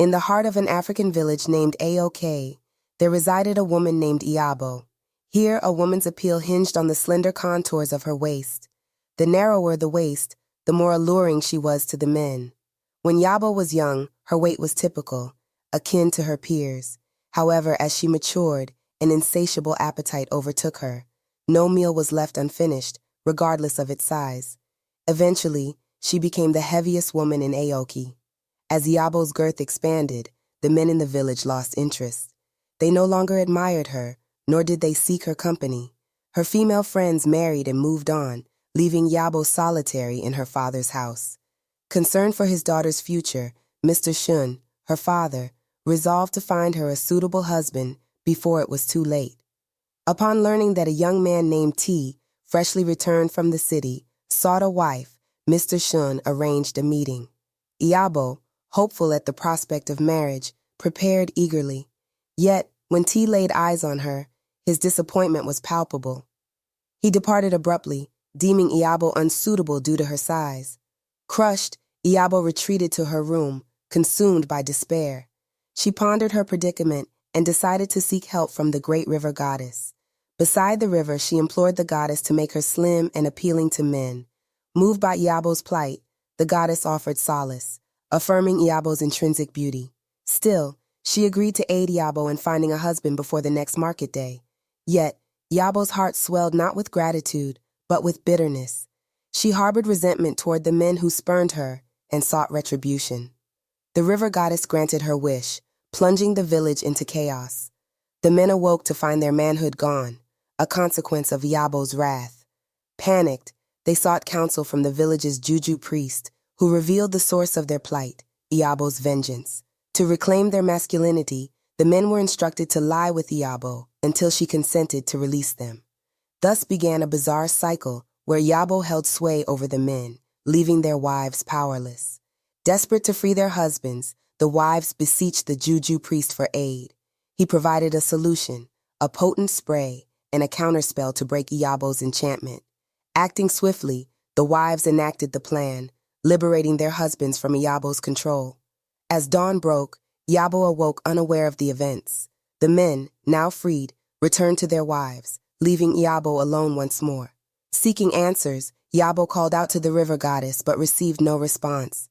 In the heart of an African village named Aok, there resided a woman named Yabo. Here, a woman's appeal hinged on the slender contours of her waist. The narrower the waist, the more alluring she was to the men. When Yabo was young, her weight was typical, akin to her peers. However, as she matured, an insatiable appetite overtook her. No meal was left unfinished, regardless of its size. Eventually, she became the heaviest woman in Aoki. As Yabo's girth expanded, the men in the village lost interest. They no longer admired her, nor did they seek her company. Her female friends married and moved on, leaving Yabo solitary in her father's house. Concerned for his daughter's future, Mr. Shun, her father, resolved to find her a suitable husband before it was too late. Upon learning that a young man named T, freshly returned from the city, sought a wife, Mr. Shun arranged a meeting. Yabo, hopeful at the prospect of marriage, prepared eagerly. Yet, when T laid eyes on her, his disappointment was palpable. He departed abruptly, deeming Yabo unsuitable due to her size. Crushed, Yabo retreated to her room, consumed by despair. She pondered her predicament and decided to seek help from the great river goddess. Beside the river, she implored the goddess to make her slim and appealing to men. Moved by Yabo's plight, the goddess offered solace, affirming Yabo's intrinsic beauty. Still, she agreed to aid Yabo in finding a husband before the next market day. Yet, Yabo's heart swelled not with gratitude, but with bitterness. She harbored resentment toward the men who spurned her and sought retribution. The river goddess granted her wish, plunging the village into chaos. The men awoke to find their manhood gone, a consequence of Yabo's wrath. Panicked, they sought counsel from the village's juju priest, who revealed the source of their plight, Yabo's vengeance. To reclaim their masculinity, the men were instructed to lie with Yabo until she consented to release them. Thus began a bizarre cycle where Yabo held sway over the men, leaving their wives powerless. Desperate to free their husbands, the wives beseeched the juju priest for aid. He provided a solution, a potent spray, and a counterspell to break Yabo's enchantment. Acting swiftly, the wives enacted the plan, liberating their husbands from Yabo's control. As dawn broke, Yabo awoke unaware of the events. The men, now freed, returned to their wives, leaving Yabo alone once more. Seeking answers, Yabo called out to the river goddess but received no response.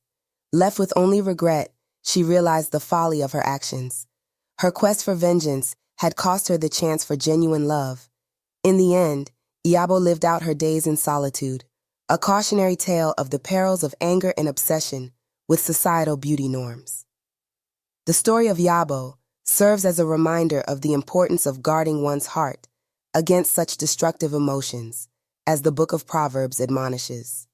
Left with only regret, she realized the folly of her actions. Her quest for vengeance had cost her the chance for genuine love. In the end, Yabo lived out her days in solitude, a cautionary tale of the perils of anger and obsession with societal beauty norms. The story of Yabo serves as a reminder of the importance of guarding one's heart against such destructive emotions, as the Book of Proverbs admonishes.